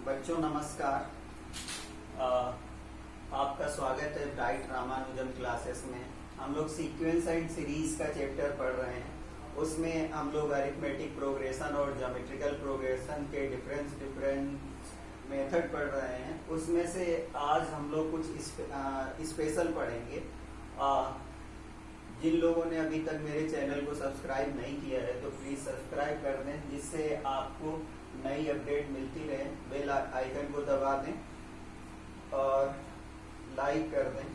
बच्चों नमस्कार। आपका स्वागत है ब्राइट रामानुजम क्लासेस में। हम लोग सीक्वेंस एंड सीरीज का चैप्टर पढ़ रहे हैं। उसमें हम लोग अरिथमेटिक प्रोग्रेशन और ज्योमेट्रिकल प्रोग्रेशन के डिफरेंट मेथड पढ़ रहे हैं। उसमें से आज हम लोग कुछ स्पेशल पढ़ेंगे। जिन लोगों ने अभी तक मेरे चैनल को सब्सक्राइब नहीं किया है तो प्लीज सब्सक्राइब कर दें, जिससे आपको नई अपडेट मिलती रहे। बेल आइकन को दबा दें और लाइक कर दें।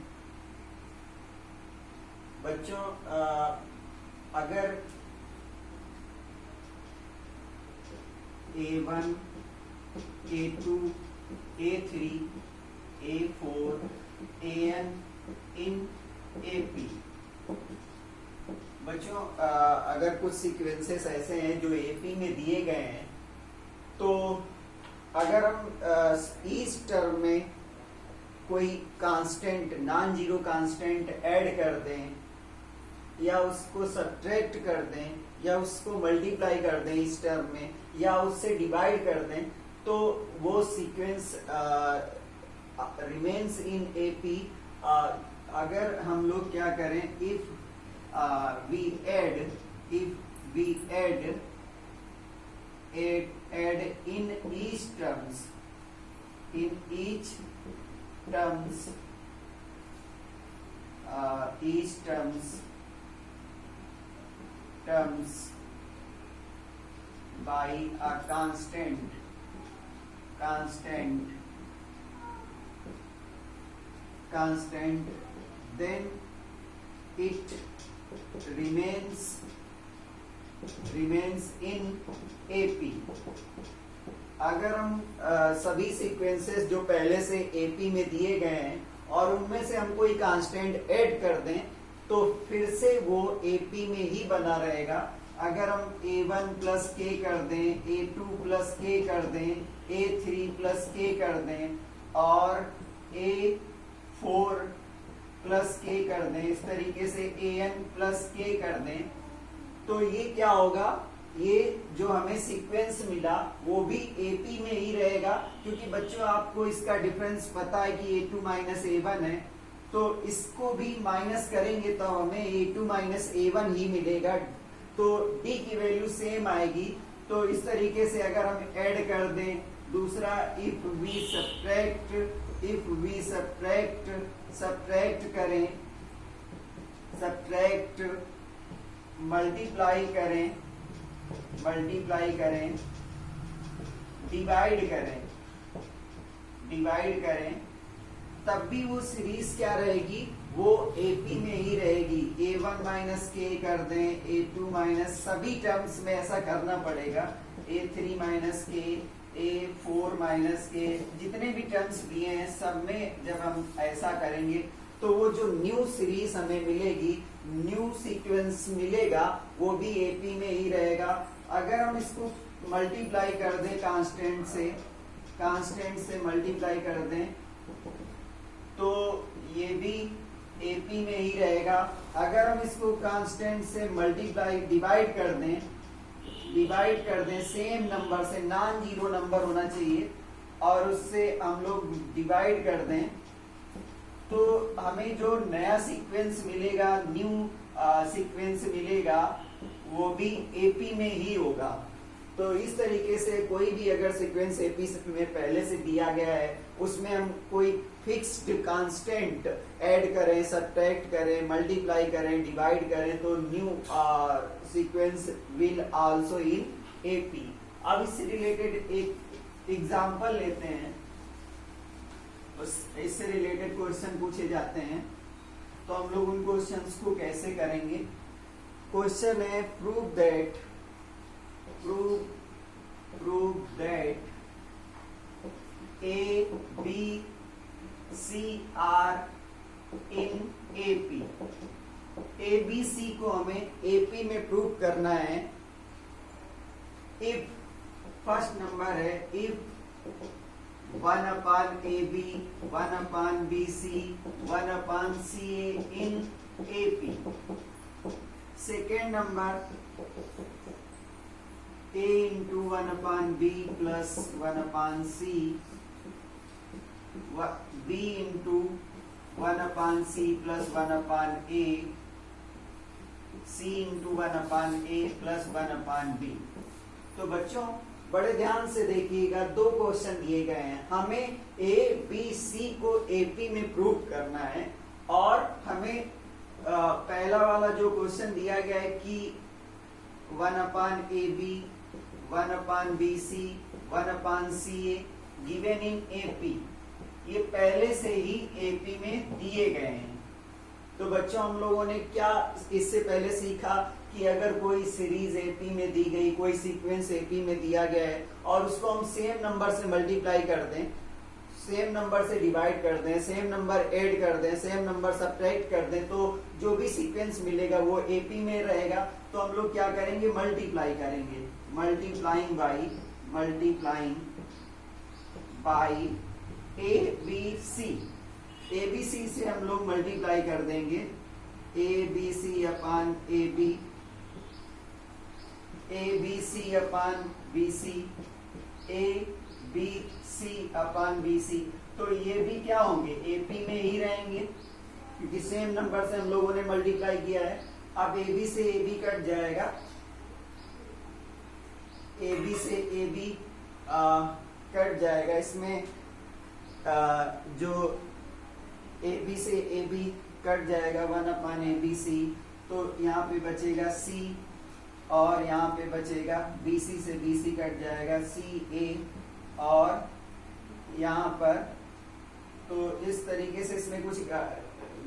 बच्चों अगर A1, A2, A3, A4, AN in AP। बच्चों अगर कुछ सीक्वेंसेस ऐसे हैं जो AP में दिए गए हैं, तो अगर हम इस टर्म में कोई constant, non zero constant add कर दें या उसको सब्ट्रैक्ट कर दें या उसको मल्टीप्लाई कर दें इस टर्म में, या उससे डिवाइड कर दें, तो वो सीक्वेंस रिमेन्स इन AP। अगर हम लोग क्या करें, if we add in each terms by a constant, then it remains in AP। अगर हम सभी सीक्वेंसेस जो पहले से AP में दिए गए हैं और उनमें से हम कोई कांस्टेंट ऐड कर दें, तो फिर से वो AP में ही बना रहेगा। अगर हम A1 प्लस K कर दें, A2 प्लस K कर दें, A3 प्लस K कर दें और A4 प्लस K कर दें, इस तरीके से AN प्लस K कर दें, तो ये क्या होगा, ये जो हमें सीक्वेंस मिला वो भी AP में ही रहेगा। क्योंकि बच्चों आपको इसका डिफरेंस पता है कि A2 माइनस A1 है, तो इसको भी माइनस करेंगे तो हमें A2 माइनस A1 ही मिलेगा, तो D की वैल्यू सेम आएगी। तो इस तरीके से अगर हम ऐड कर दें, दूसरा इफ वी सब्ट्रैक्ट करें, मल्टीप्लाई करें, डिवाइड करें, तब भी वो सीरीज क्या रहेगी, वो AP में ही रहेगी। A1 माइनस K कर दें, A2 माइनस, सभी टर्म्स में ऐसा करना पड़ेगा। A3 minus K, A4 minus K, जितने भी टर्म्स दिए हैं सब में जब हम ऐसा करेंगे तो वो जो न्यू सीरीज हमें मिलेगी, न्यू सीक्वेंस मिलेगा, वो भी AP में ही रहेगा। अगर हम इसको मल्टीप्लाई कर दें कांस्टेंट से मल्टीप्लाई कर दें, तो ये भी AP में ही रहेगा। अगर हम इसको कांस्टेंट से मल्टीप्लाई डिवाइड कर दें सेम नंबर से, नॉन जीरो नंबर होना चाहिए, और उससे हम लोग डिवाइड कर दें, तो हमें जो नया सीक्वेंस मिलेगा, न्यू सीक्वेंस मिलेगा, वो भी AP में ही होगा। तो इस तरीके से कोई भी अगर सीक्वेंस AP में पहले से दिया गया है, उसमें हम कोई फिक्स्ड कांस्टेंट ऐड करें, सब्ट्रैक्ट करें, मल्टीप्लाई करें, डिवाइड करें, तो new sequence will also in AP। अब इससे रिलेटेड एक एग्जांपल लेते हैं, इससे रिलेटेड क्वेश्चन पूछे जाते हैं, तो हम लोग उन क्वेश्चंस को कैसे करेंगे। क्वेश्चन है prove that A, B, C are in AP। A, B, C को हमें AP में प्रूव करना है। इफ फर्स्ट नंबर है, if 1 upon AB, 1 upon BC, 1 upon CA in AP। Second number, a into 1/b plus 1/c, b into 1/c plus 1/a, c into 1/a plus 1/b। तो बच्चों बड़े ध्यान से देखिएगा, दो क्वेश्चन दिए गए हैं, हमें a b c को AP में प्रूव करना है और हमें पहला वाला जो क्वेश्चन दिया गया है कि 1/AB 1/BC 1/CA given in AP, ये पहले से ही AP में दिए गए हैं। तो बच्चों हम लोगों ने क्या इससे पहले सीखा कि अगर कोई सीरीज AP में दी गई, कोई सीक्वेंस AP में दिया गया है और उसको हम सेम नंबर से मल्टीप्लाई कर दें, सेम नंबर से डिवाइड कर दें, सेम नंबर ऐड कर दें, सेम नंबर सब्ट्रैक्ट कर दें, तो जो भी सीक्वेंस मिलेगा वो AP में रहेगा। तो हम लोग क्या करेंगे, मल्टीप्लाई करेंगे, मल्टीप्लाइंग बाई ABC, ABC से हम लोग मल्टीप्लाई कर देंगे ABC अपान AB, ABC अपान BC, ABC अपान BC। तो ये भी क्या होंगे, AP में ही रहेंगे क्योंकि सेम नंबर से हम लोगों ने मल्टीप्लाई किया है। अब AB से AB कट जाएगा, AB से AB कट जाएगा, इसमें जो AB से AB कट जाएगा 1/ABC, तो यहाँ पे बचेगा C और यहाँ पे बचेगा BC से BC कट जाएगा CA, और यहाँ पर तो इस तरीके से इसमें कुछ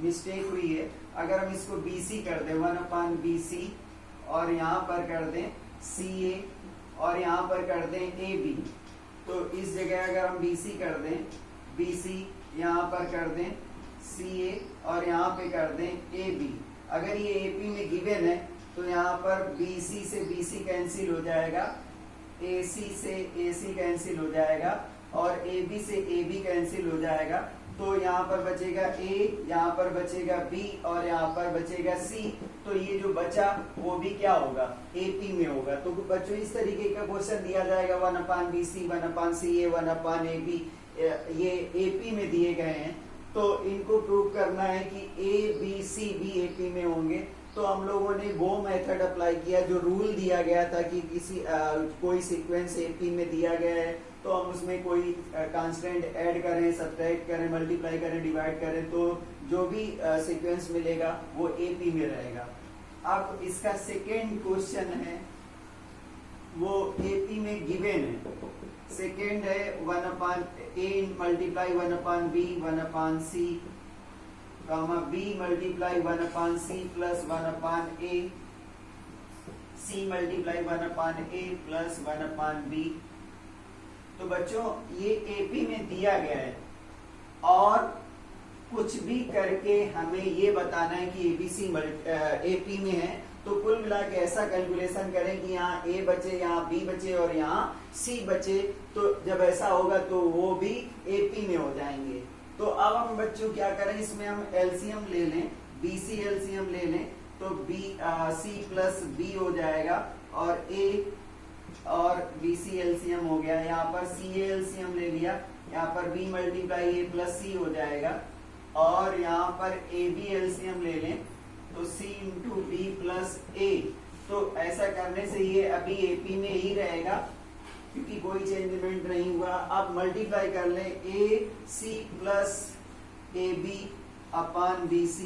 मिस्टेक हुई है। अगर हम इसको BC कर दें 1/BC और यहाँ पर कर दें CA और यहाँ पर कर दें AB, तो इस जगह अगर हम BC कर दें BC, यहाँ पर कर दें CA और यहाँ पे कर दें AB, अगर ये AP में गिवन है तो यहाँ पर BC से BC कैंसिल हो जाएगा, AC से AC कैंसिल हो जाएगा और AB से AB कैंसिल हो जाएगा। तो यहाँ पर बचेगा A, यहाँ पर बचेगा B और यहाँ पर बचेगा C। तो ये जो बचा वो भी क्या होगा, AP में होगा। तो बच्चों इस तरीके का क्वेश्चन दिया जाएगा 1/BC 1/CA 1/AB, ये AP में दिए गए हैं। तो इनको प्रूव करना है कि A B C भी AP में होंगे। तो हम लोगों ने वो मेथड अप्लाई किया जो रूल दिया गया था कि किसी कोई सीक्वेंस AP में दिया गया है तो हम उसमें कोई कांस्टेंट ऐड करें, सब्ट्रैक्ट करें, मल्टीप्लाई करें, डिवाइड करें, तो जो भी सीक्वेंस मिलेगा वो AP में रहेगा। अब इसका सेकेंड क्वेश्चन है वो AP में गिवन है। सेकेंड है 1/A multiply 1/B 1/C, B multiply 1/C plus 1/A, C multiply 1/A plus 1/B। तो बच्चों ये AP में दिया गया है और कुछ भी करके हमें ये बताना है कि ABC AP में है। तो कुल मिला के ऐसा कैलकुलेशन करें कि यहाँ A बचे, यहाँ B बचे और यहाँ C बचे। तो जब ऐसा होगा तो वो भी AP में हो जाएंगे। तो अब हम बच्चों क्या करें, इसमें हम एलसीएम ले लें, BC एलसीएम ले लें, तो C प्लस B हो जाएगा और A और BC एलसीएम हो गया। यहाँ पर CA एलसीएम ले लिया, यहाँ पर B multiply A plus C हो जाएगा और यहाँ पर AB एलसीएम ले लें तो C into B plus A। तो ऐसा करने से ये अभी AP में ही रहेगा क्योंकि कोई चेंजमेंट नहीं हुआ। अब मल्टीप्लाई कर लें AC प्लस AB अपान BC,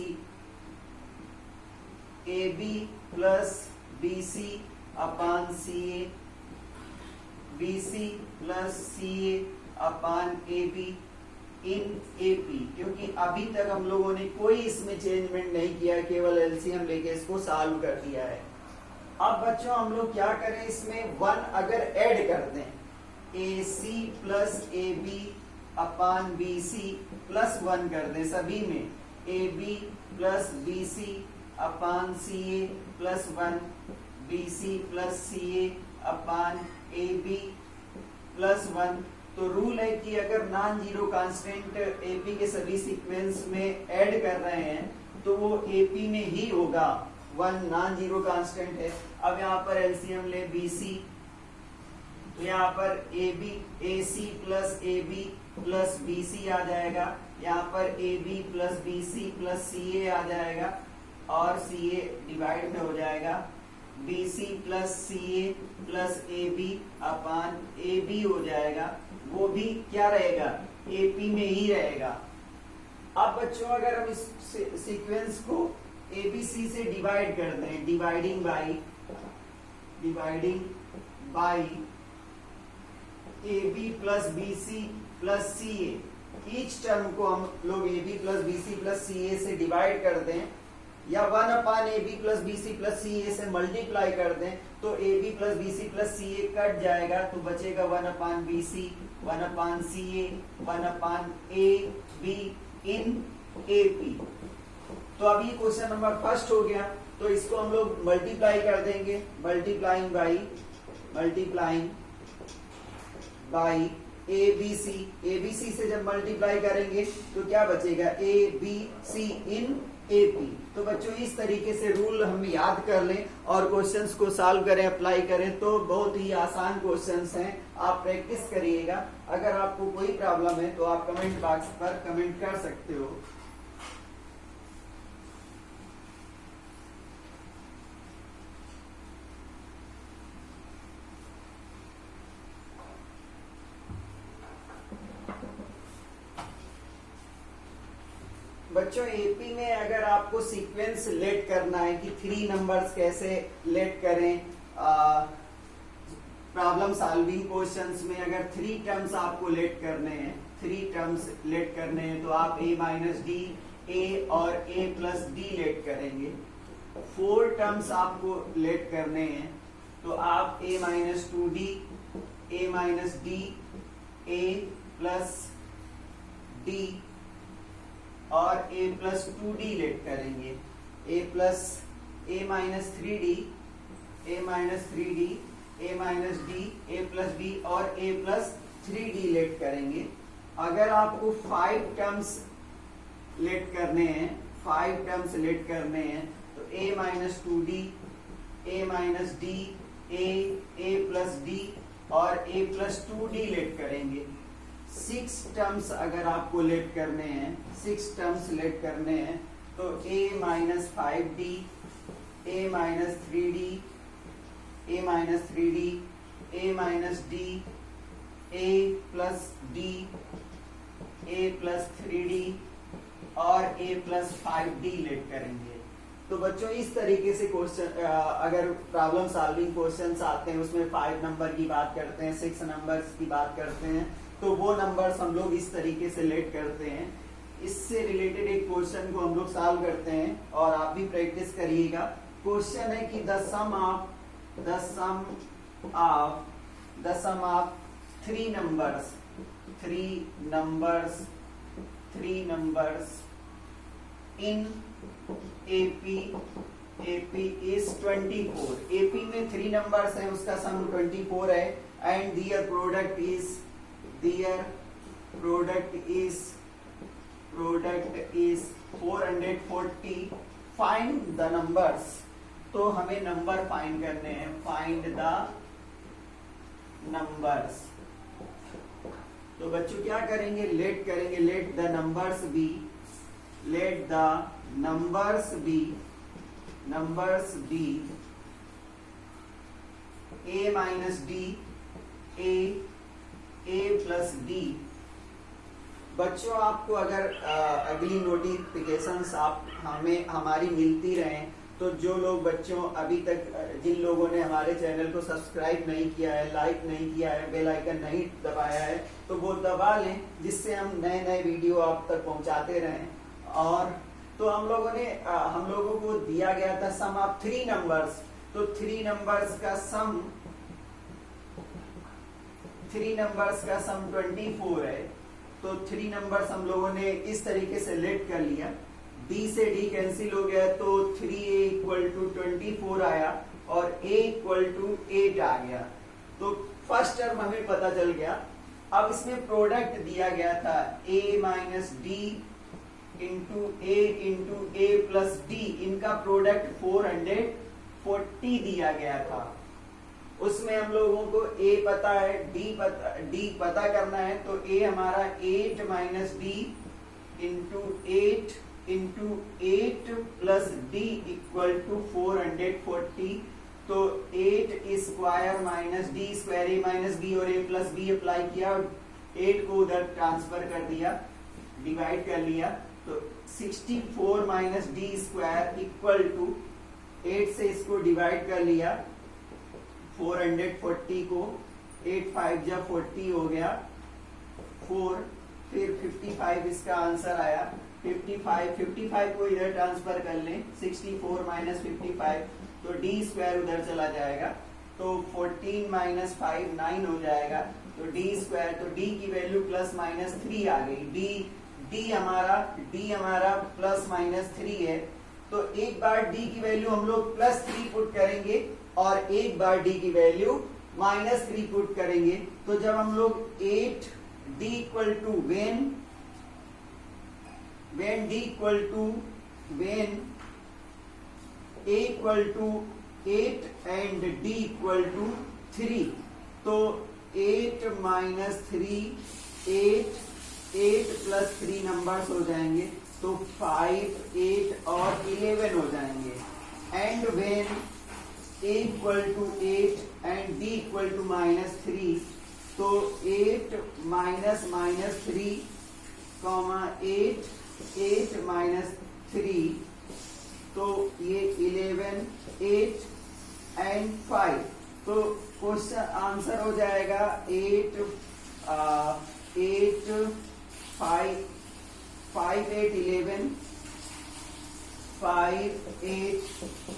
AB प्लस BC अपान CA, BC प्लस CA अपान AB इन AP। क्योंकि अभी तक हम लोगों ने कोई इसमें चेंजमेंट नहीं किया, केवल एलसीएम लेके इसको सॉल्व कर दिया है। अब बच्चों हम लोग क्या करें, इसमें 1 अगर ऐड कर दें, AC प्लस AB अपान BC प्लस 1 कर दें सभी में, AB प्लस BC अपान CA plus 1, BC plus CA अपान AB प्लस 1। तो रूल है कि अगर नॉन जीरो कांस्टेंट AP के सभी सीक्वेंस में ऐड कर रहे हैं तो वो AP में ही होगा, 1 नॉन जीरो कांस्टेंट है। अब यहाँ पर एलसीएम ले BC तो यहाँ पर A B A C plus A B plus B C आ जाएगा, यहाँ पर A B plus B C plus C A आ जाएगा और सी ए डिवाइड में हो जाएगा, B C plus C A plus A B upon A B हो जाएगा, वो भी क्या रहेगा ए पी में ही रहेगा। अब बच्चों अगर हम इस सीक्वेंस को ए बी सी से डिवाइड कर दें, dividing by A B plus B C plus C A, each term को हम लोग A B plus B C plus C A से डिवाइड कर दें या 1 upon A B plus B C plus C A से मल्टीप्लाई कर दें, तो A B plus B C plus C A cut जाएगा, तो बचेगा 1 upon B C 1 upon C A 1 upon A be in A P. तो अभी question number first हो गया, तो इसको हम लोग मल्टीप्लाई कर देंगे, multiplying by A B C से जब मल्टीप्लाई करेंगे तो क्या बचेगा ए B C in A P. तो बच्चों इस तरीके से रूल हम याद कर लें और क्वेश्चंस को सॉल्व करें, अप्लाई करें, तो बहुत ही आसान क्वेश्चंस हैं, आप प्रैक्टिस करिएगा। अगर आपको कोई प्रॉब्लम है तो आप कमेंट बॉक्स पर कमेंट कर सकते हो। बच्चों एपी में अगर आपको सीक्वेंस लेट करना है कि 3 नंबर्स कैसे लेट करें, प्रॉब्लम सॉल्विंग क्वेश्चंस में अगर 3 टर्म्स आपको लेट करने हैं, 3 टर्म्स लेट करने हैं, तो आप a माइनस डी ए और a प्लस डी लेट करेंगे। 4 टर्म्स आपको लेट करने हैं तो आप a minus 2d a minus D a plus D और a प्लस 2d लेट करेंगे, a minus 3d a minus 3d a minus D a plus b और a plus 3d late करेंगे। अगर आपको 5 टर्म्स लेट करने हैं, 5 terms late करने हैं, तो a minus 2d a minus D a plus D और a प्लस 2d लेट करेंगे। 6 टर्म्स अगर आपको लेट करने हैं, 6 टर्म्स लेट करने हैं, तो a minus 5d a minus 3d a minus 3d a minus D a plus D a plus 3d और a प्लस 5d लेट करेंगे। तो बच्चों इस तरीके से क्वेश्चन अगर प्रॉब्लम सॉल्विंग क्वेश्चंस आते हैं उसमें 5 नंबर की बात करते हैं, 6 नंबर्स की बात करते हैं, तो वो नंबर्स हम लोग इस तरीके से लेट करते हैं। इससे रिलेटेड एक क्वेश्चन को हम लोग सॉल्व करते हैं और आप भी प्रैक्टिस करिएगा। क्वेश्चन है कि the sum of 3 numbers in AP is 24। AP में 3 नंबर्स हैं, उसका सम 24 है and their product is 440। Find the numbers, तो हमें नंबर फाइंड करने हैं, फाइंड द नंबर्स। तो बच्चों क्या करेंगे, लेट करेंगे, let the numbers be a minus D a plus D. बच्चों आपको अगर अगली नोटिफिकेशंस आप हमारी मिलती रहें, तो जो लोग बच्चों अभी तक जिन लोगों ने हमारे चैनल को सब्सक्राइब नहीं किया है, लाइक नहीं किया है, बेल आइकन नहीं दबाया है, तो वो दबा लें, जिससे हम नए नए वीडियो आप तक पहुंचाते रहें। और तो हम लोगों को दिया गया था सम ऑफ 3 नंबर्स, तो 3 नंबर्स का सम 24 है। तो 3 नंबर्स हम लोगों ने इस तरीके से लेट कर लिया, d से d कैंसिल हो गया, तो 3a इक्वल टू 24 आया और a इक्वल टू 8 आ गया। तो फर्स्ट टर्म हमें पता चल गया। अब इसमें प्रोडक्ट दिया गया था a minus D into a plus d, इनका प्रोडक्ट 440 दिया गया था। उसमें हम लोगों को a पता है, d पता करना है, तो a हमारा 8 minus D into 8 plus D equal to 440। तो 8 square minus D square, A minus B और ए प्लस बी अप्लाई किया, 8 को उधर ट्रांसफर कर दिया, डिवाइड कर लिया, तो 64 minus D square equal to 8 से इसको डिवाइड कर लिया, 440 को 8 5 जा 40 हो गया 4, फिर 55 इसका आंसर आया। 55 को इधर ट्रांसफर कर लें, 64 माइनस 55, तो डी स्क्वायर उधर चला जाएगा, तो 14 माइनस 5 9 हो जाएगा, तो डी स्क्वायर, तो डी की वैल्यू प्लस माइनस 3 आ गई। डी हमारा प्लस माइनस 3 है, तो एक बार डी की वैल्यू हम लोग प्लस 3 पुट करेंगे और एक बार डी की वैल्यू माइनस 3 पुट करेंगे। तो जब हम लोग 8 D equal to when d equal to when a equal to 8 and d equal to 3, तो 8 माइनस 3 8 प्लस 3 नंबर्स हो जाएंगे, तो 5 8 और 11 हो जाएंगे। And when a equal to 8 and d equal to minus 3, तो 8 माइनस 3 कॉमा 8 माइनस 3, तो ये 11 8 एंड 5, तो क्वेश्चन आंसर हो जाएगा 8 5 8 11 5 8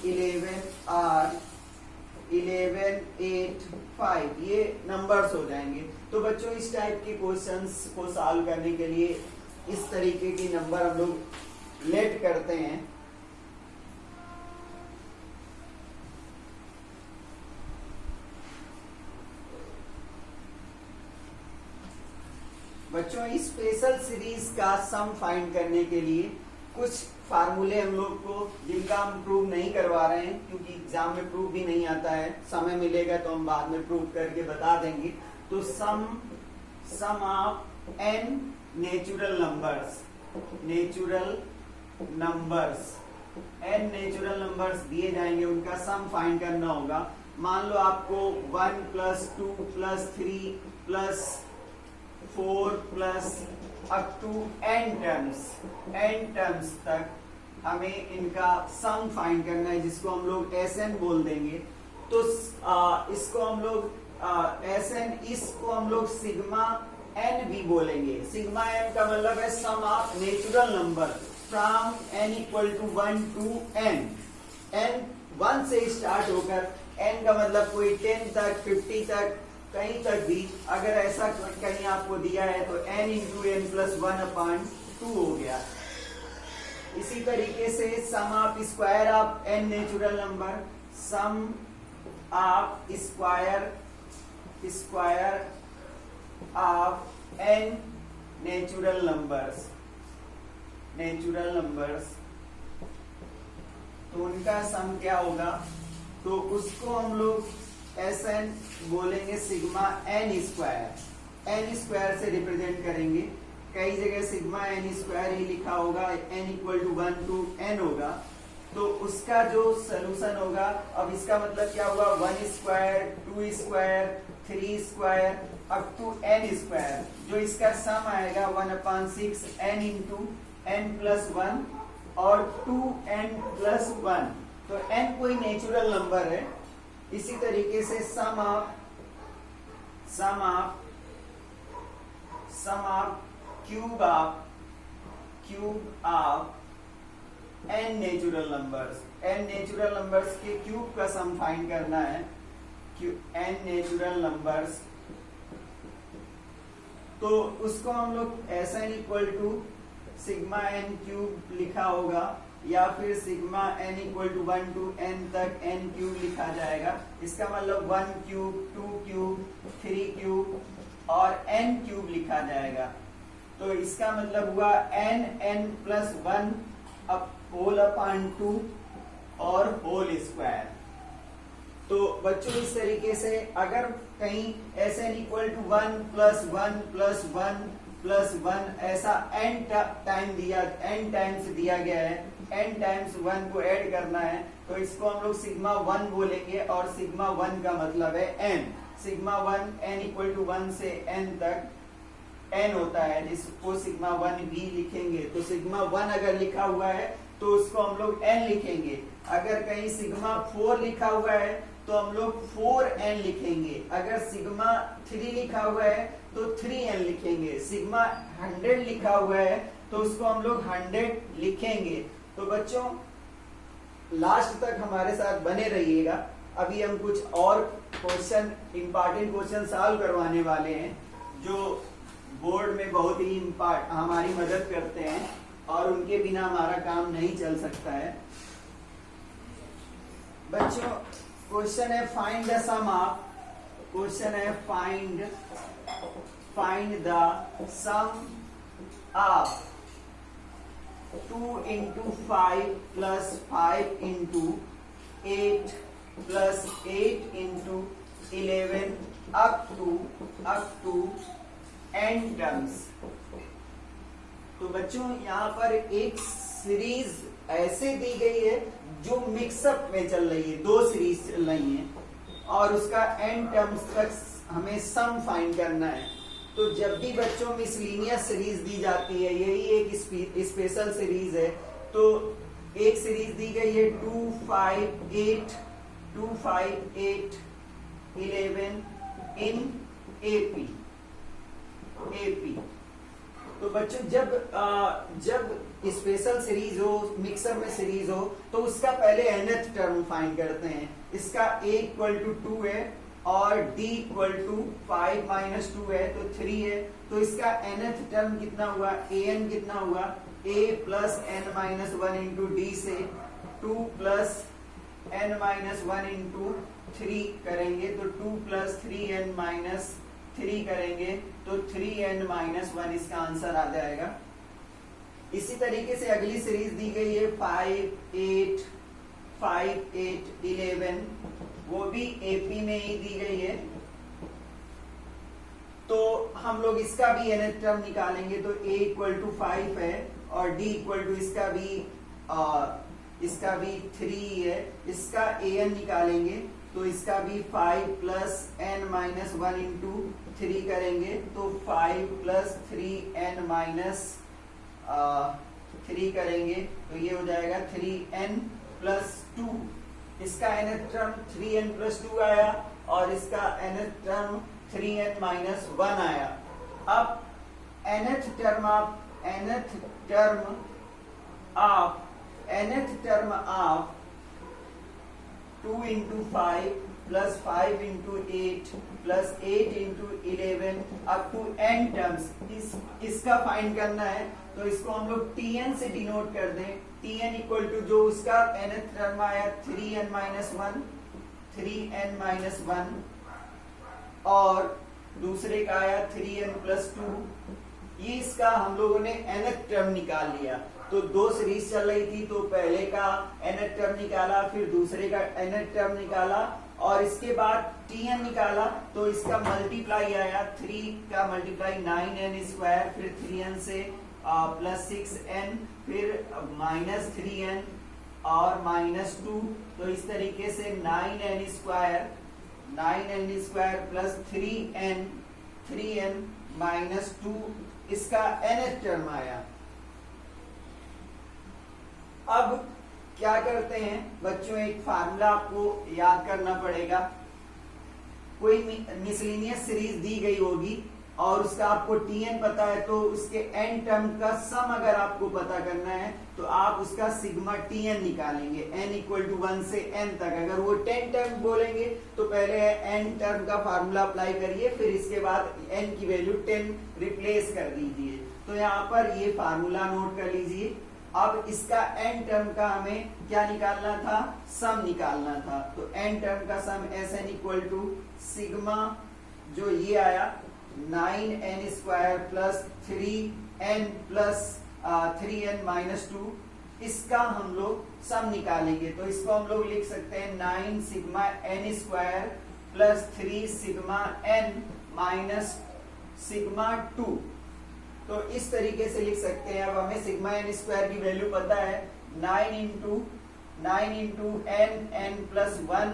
11 आर 11 8 5, ये नंबर्स हो जाएंगे। तो बच्चों इस टाइप के क्वेश्चंस को सॉल्व करने के लिए इस तरीके की नंबर हम लोग लेट करते हैं। बच्चों इस स्पेशल सीरीज का सम फाइंड करने के लिए कुछ फार्मूले हम लोग को, जिनका हम प्रूव नहीं करवा रहे हैं क्योंकि एग्जाम में प्रूव भी नहीं आता है, समय मिलेगा तो हम बाद में प्रूव करके बता देंगे। तो सम ऑफ n नेचुरल नंबर्स दिए जाएंगे, उनका सम फाइंड करना होगा। मान लो आपको 1 plus 2 plus 3 plus 4 plus up to n terms तक हमें इनका सम फाइंड करना है, जिसको हम लोग Sn बोल देंगे। तो इसको हम लोग इसको हम लोग सिग्मा n भी बोलेंगे। सिग्मा n का मतलब है sum of natural number from n equal to 1 to n 1 से स्टार्ट होकर n का मतलब कोई 10 तक 50 तक कहीं तक भी, अगर ऐसा कहीं आपको दिया है तो n इंटू एन प्लस 1/2 हो गया। इसी तरीके से sum of square of n natural number, sum of square of n natural numbers, तो उनका सम क्या होगा, तो उसको हम लोग Sn बोलेंगे सिग्मा n स्क्वायर से रिप्रेजेंट करेंगे। कई जगह सिग्मा n स्क्वायर ही लिखा होगा, n equal to 1 to n होगा, तो उसका जो सलूशन होगा, अब इसका मतलब क्या होगा, 1 square 2 square 3 square up to n square, जो इसका सम आएगा 1/6 n इंटू n प्लस 1 और 2n प्लस 1, तो n कोई नेचुरल नंबर है। इसी तरीके से sum of cube of n natural numbers के क्यूब का सम फाइंड करना है, n नेचुरल नंबर्स, तो उसको हम लोग Sn equal to sigma n cube लिखा होगा, या फिर sigma n equal to 1 to n तक n क्यूब लिखा जाएगा। इसका मतलब 1 क्यूब 2 क्यूब 3 क्यूब और n क्यूब लिखा जाएगा। तो इसका मतलब हुआ n प्लस 1 होल अपॉन 2 और होल स्क्वायर। तो बच्चों इस तरीके से अगर कहीं Sn equal to 1 plus 1 plus 1 plus 1 ऐसा n टाइम्स दिया गया है, n टाइम्स 1 को ऐड करना है, तो इसको हम लोग सिग्मा 1 बोलेंगे और सिग्मा 1 का मतलब है n। Sigma 1 n equal to 1 से n तक n होता है, जिसको सिग्मा 1 भी लिखेंगे। तो सिग्मा 1 अगर लिखा हुआ है तो उसको हम लोग n लिखेंगे। अगर कहीं सिग्मा 4 लिखा हुआ है तो हम लोग 4n लिखेंगे। अगर सिग्मा 3 लिखा हुआ है तो 3n लिखेंगे। सिग्मा 100 लिखा हुआ है तो उसको हम लोग 100 लिखेंगे। तो बच्चों लास्ट तक हमारे साथ बने रहिएगा। अभी हम कुछ और क्वेश्चन, इंपॉर्टेंट क्वेश्चन सॉल्व करवाने वाले हैं जो बोर्ड में बहुत ही हमारी मदद करते हैं और उनके बिना हमारा काम नहीं चल सकता है। बच्चों क्वेश्चन है find the sum of, question है find the sum of 2 into 5 plus 5 into 8 plus 8 into 11 up to n terms। तो बच्चों यहाँ पर एक सीरीज ऐसे दी गई है जो मिक्सअप में चल रही है, दो सीरीज चल रही हैं और उसका n टर्म्स तक हमें सम फाइंड करना है। तो जब भी बच्चों मिसलिनियस सीरीज दी जाती है, यही एक स्पेशल सीरीज है। तो एक सीरीज दी गई है 2 5 8 2 5 8 11 इन AP। तो बच्चों जब स्पेशल सीरीज हो, मिक्सर में सीरीज हो, तो उसका पहले nth टर्म फाइंड करते हैं। इसका a इक्वल टू 2 है और d इक्वल टू 5 माइनस 2 है तो 3 है। तो इसका nth टर्म कितना हुआ, an कितना हुआ, a plus n minus 1 into D से 2 प्लस n माइनस 1 इंटू 3 करेंगे तो 2 प्लस 3n माइनस 3 करेंगे तो 3n माइनस 1 इसका आंसर आ जाएगा। इसी तरीके से अगली सीरीज दी गई है 5 8 11, वो भी AP में ही दी गई है। तो हम लोग इसका भी nth टर्म निकालेंगे तो a इक्वल टू 5 है और d इक्वल टू इसका भी 3 है। इसका an निकालेंगे तो इसका भी 5 प्लस n माइनस 1 इंटू 3 करेंगे तो 5 प्लस 3n माइनस 3 करेंगे तो ये हो जाएगा 3n प्लस 2। इसका nth टर्म 3n प्लस 2 आया और इसका nth टर्म 3n माइनस 1 आया। अब nth term of 2 into 5 plus 5 into 8 plus 8 into 11 up to n terms, इसका फाइंड करना है। तो इसको हम लोग tn से डिनोट कर दें। tn इक्वल टू जो उसका nth टर्म आया 3n माइनस 1 और दूसरे का आया 3n प्लस 2। ये इसका हम लोगों ने nth टर्म निकाल लिया। तो दो सीरीज चल रही थी तो पहले का nth टर्म निकाला, फिर दूसरे का nth टर्म निकाला और इसके बाद tn निकाला तो इसका मल्टीप्लाई आया। 3 का मल्टीप्लाई 9n स्क्वायर, फिर 3n से प्लस 6n, फिर माइनस 3n और माइनस 2। तो इस तरीके से 9n square plus 3n minus 2 इसका nth टर्म आया। अब क्या करते हैं बच्चों, एक फार्मूला आपको याद करना पड़ेगा। कोई मिसलिनियस सीरीज दी गई होगी और उसका आपको tn पता है तो उसके n टर्म का सम अगर आपको पता करना है तो आप उसका सिग्मा tn निकालेंगे n इक्वल टू 1 से n तक। अगर वो 10 टर्म बोलेंगे तो पहले n टर्म का फार्मूला अप्लाई करिए, फिर इसके बाद n की वैल्यू 10 रिप्लेस कर दीजिए। तो यहाँ पर ये फार्मूला नोट कर लीजिए। अब इसका n टर्म का हमें क्या निकालना था, सम निकालना था। तो n टर्म का सम Sn इक्वल टू सिग्मा जो ये आया 9n square plus 3n minus 2 इसका हम लोग सम निकालेंगे। तो इसको हम लोग लिख सकते हैं 9 sigma N square plus 3 sigma N minus sigma 2। तो इस तरीके से लिख सकते हैं। अब हमें सिग्मा एन स्क्वायर की वैल्यू पता है 9 इंटू एन प्लस 1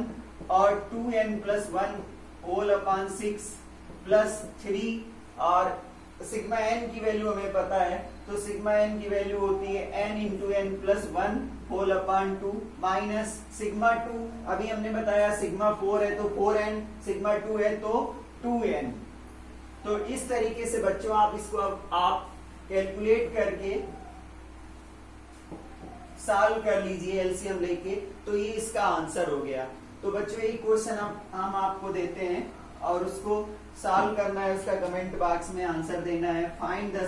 और 2n plus 1 whole upon 6 plus 3 और सिग्मा एन की वैल्यू हमें पता है। तो सिग्मा एन की वैल्यू होती है n into N plus 1 whole upon 2 minus sigma 2 अभी हमने बताया सिग्मा 4 है तो 4n, सिग्मा 2 है तो 2n। तो इस तरीके से बच्चों आप इसको अब आप कैलकुलेट करके सॉल्व कर लीजिए एलसीएम लेके, तो ये इसका आंसर हो गया। तो बच्चों ये क्वेश्चन हम आपको देते हैं और उसको सॉल्व करना है, उसका कमेंट बॉक्स में आंसर देना है। Find the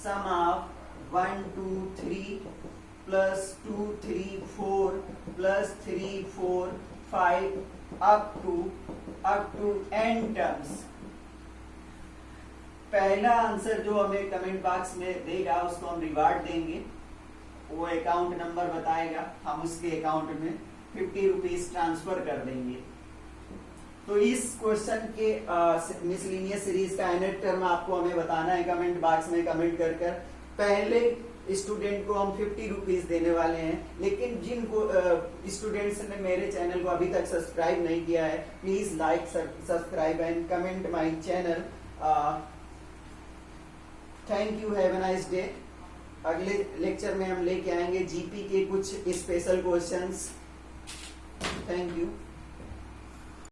sum of 1 2 3 plus 2 3 4 plus 3 4 5 up to n terms. पहला आंसर जो हमें कमेंट बॉक्स में देगा उसको हम रिवार्ड देंगे, वो अकाउंट नंबर बताएगा, हम उसके अकाउंट में 50 रुपीज ट्रांसफर कर देंगे। तो इस क्वेश्चन के मिसलिनियस सीरीज का एनएट टर्म आपको हमें बताना है कमेंट बॉक्स में कमेंट कर। पहले स्टूडेंट को हम 50 रुपीज देने वाले हैं, लेकिन जिनको स्टूडेंट्स ने मेरे चैनल को अभी तक सब्सक्राइब नहीं किया है, please like subscribe and comment my channel. Thank you, have a nice day. अगले लेक्चर में हम लेके आएंगे जीपी के कुछ स्पेशल क्वेश्चंस। Thank you.